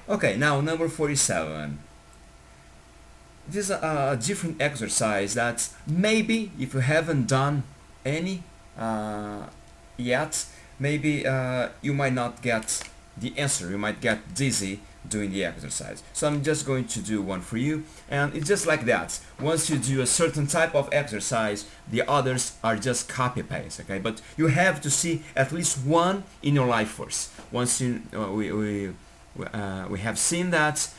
Okay, now number 47. This is a different exercise that maybe if you haven't done any yet, maybe you might not get the answer. You might get dizzy doing the exercise. So I'm just going to do one for you, and it's just like that. Once you do a certain type of exercise, the others are just copy paste. Okay, but you have to see at least one in your life first. Once we have seen that,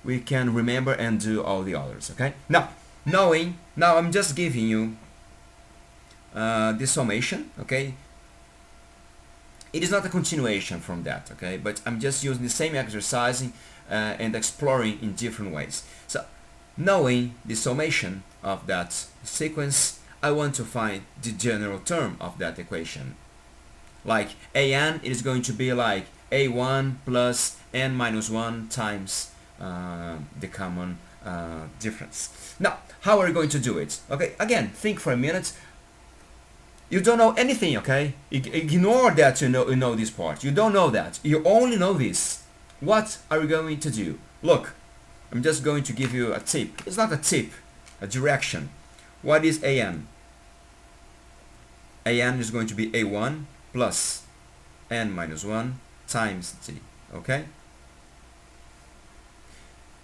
we can remember and do all the others. Okay, now I'm just giving you the summation. Okay, it is not a continuation from that, okay, but I'm just using the same exercising and exploring in different ways. So knowing the summation of that sequence, I want to find the general term of that equation. Like an is going to be like a1 plus n minus 1 times the common difference. Now, how are we going to do it? Okay, again, think for a minute. You don't know anything, okay? Ignore that you know this part. You don't know that. You only know this. What are we going to do? Look, I'm just going to give you a tip. It's not a tip, a direction. What is an? An is going to be a1 plus n minus 1 times t, okay?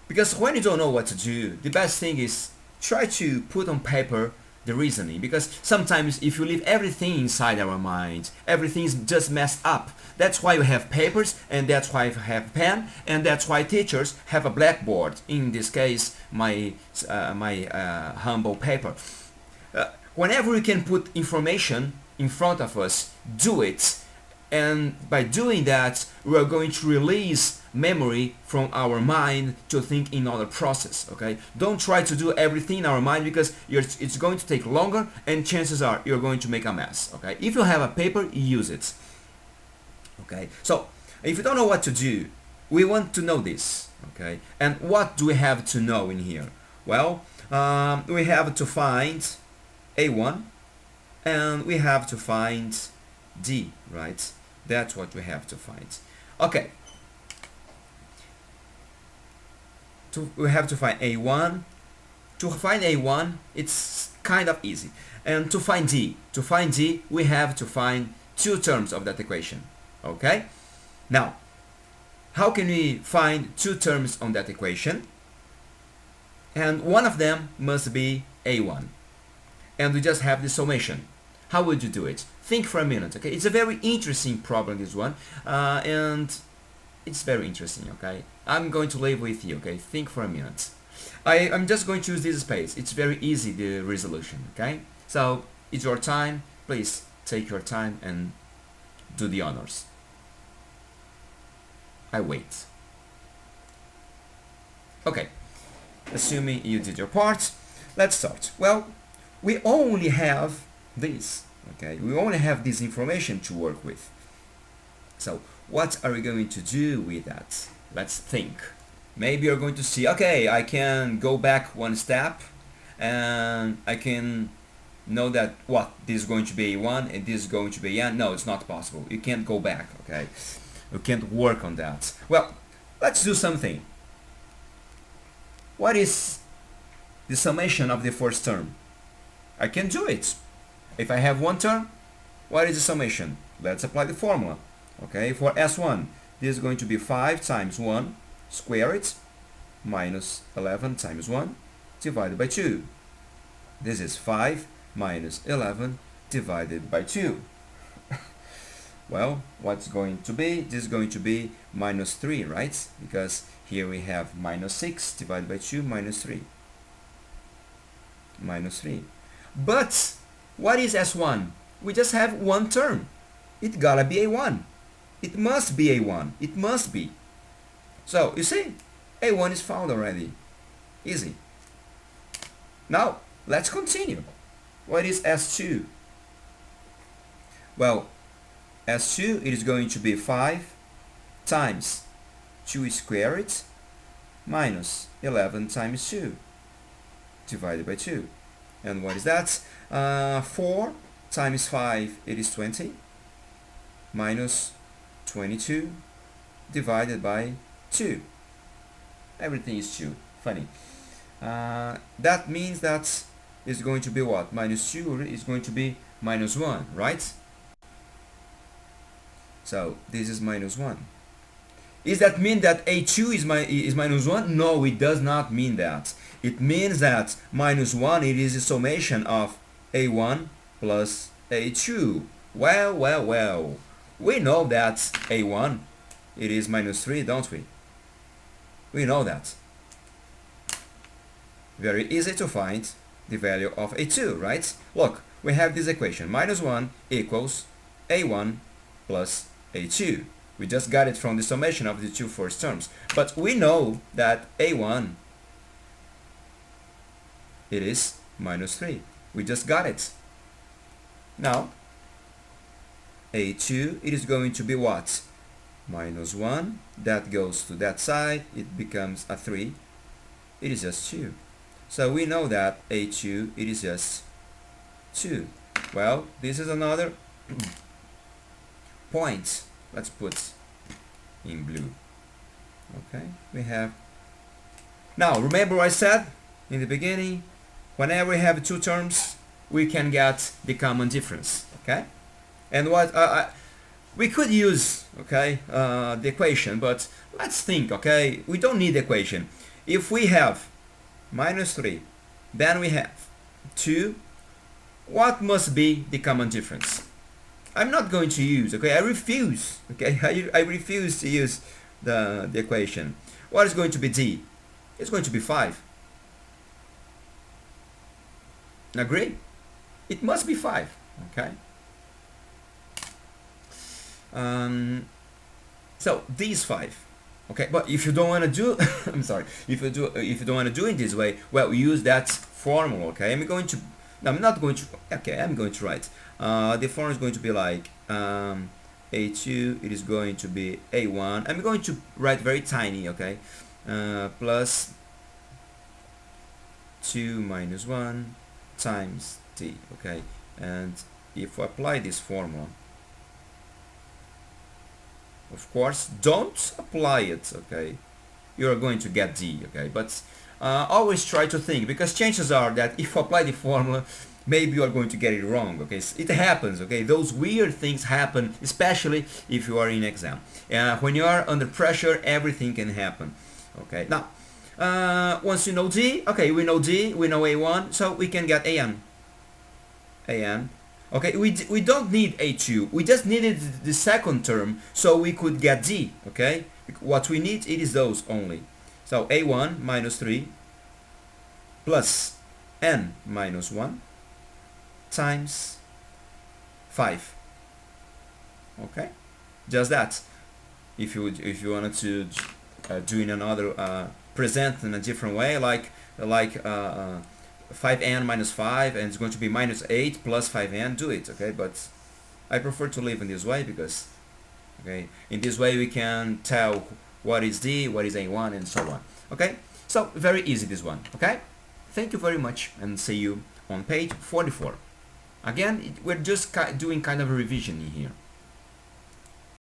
Because when you don't know what to do, the best thing is try to put on paper the reasoning, because sometimes if you leave everything inside our mind, everything's just messed up. That's why we have papers, and that's why we have pen, and that's why teachers have a blackboard. In this case, my humble paper. Whenever we can put information in front of us, do it. And by doing that, we are going to release memory from our mind to think in other process. Okay, don't try to do everything in our mind, because it's going to take longer, and chances are you're going to make a mess. Okay, if you have a paper, use it. Okay, so if you don't know what to do, we want to know this. Okay, and what do we have to know in here? Well, we have to find a1, and we have to find d, right? That's what we have to find. Okay, we have to find a1. To find a1, it's kind of easy. And to find d, we have to find two terms of that equation. Okay, now how can we find two terms on that equation? And one of them must be a1, and we just have the summation. How would you do it? Think for a minute. Okay, it's a very interesting problem, this one, and it's very interesting. Okay, I'm going to leave with you. Okay, think for a minute. I'm just going to use this space. It's very easy, the resolution. Okay, so it's your time. Please take your time and do the honors. I wait. Okay, assuming you did your part, let's start. Well, we only have this. Okay, we only have this information to work with. So what are we going to do with that? Let's think. Maybe you're going to see, okay, I can go back one step, and I can know that what this is going to be a1 and this is going to be n. No, it's not possible. You can't go back. Okay, you can't work on that. Well, let's do something. What is the summation of the first term? I can do it. If I have one term, what is the summation? Let's apply the formula. Okay, for S1, this is going to be 5 times 1 square it minus 11 times 1 divided by 2. This is 5 minus 11 divided by 2. Well, what's going to be? This is going to be minus 3, right? Because here we have minus 6 divided by 2 minus 3. Minus 3. But what is S1? We just have one term. It gotta be a1. It must be a1. It must be. So, you see, a1 is found already. Easy. Now, let's continue. What is S2? Well, S2, it is going to be 5 times 2 squared minus 11 times 2 divided by 2. And what is that? 4 times 5, it is 20, minus 22 divided by 2. Everything is 2. Funny. That means that is going to be what? Minus 2 is going to be minus 1, right? So this is minus 1. Does that mean that A2 is minus 1? No, it does not mean that. It means that minus 1, it is a summation of A1 plus A2. Well. We know that A1, it is minus 3, don't we? We know that. Very easy to find the value of A2, right? Look, we have this equation. Minus 1 equals A1 plus A2. We just got it from the summation of the two first terms. But we know that A1, it is minus 3. We just got it. Now, A2, it is going to be what? Minus 1. That goes to that side. It becomes a 3. It is just 2. So we know that A2, it is just 2. Well, this is another point. Let's put in blue. Okay, we have. Now, remember what I said in the beginning? Whenever we have two terms, we can get the common difference. Okay, and what we could use, okay, the equation, but let's think. Okay, we don't need the equation. If we have minus 3, then we have 2. What must be the common difference? I'm not going to use, okay, I refuse, okay, I refuse to use the equation. What is going to be D? It's going to be 5. Agree? It must be 5, okay? So D is 5, okay, but if you don't want to do, I'm sorry, if you don't want to do it this way, well, use that formula, okay? I'm going to write. The form is going to be like A2, it is going to be A1. I'm going to write very tiny, okay? Plus 2 minus 1 times D, okay? And if we apply this formula, of course, don't apply it, okay? You're going to get D, okay? But always try to think, because chances are that if you apply the formula, maybe you are going to get it wrong, okay? It happens, okay? Those weird things happen, especially if you are in exam. When you are under pressure, everything can happen, okay? Now, once you know D, okay, we know D, we know A1, so we can get AN. Okay, we don't need A2, we just needed the second term so we could get D, okay? What we need, it is those only. So A1 minus 3 plus N minus 1 times 5. Okay, just that. If you wanted to do in another present in a different way, like 5n minus 5, and it's going to be minus 8 plus 5n, do it, okay? But I prefer to live in this way because, okay, in this way we can tell what is D, what is A1, and so on. Okay, so very easy this one. Okay, thank you very much, and see you on page 44. Again, we're just doing kind of a revision in here.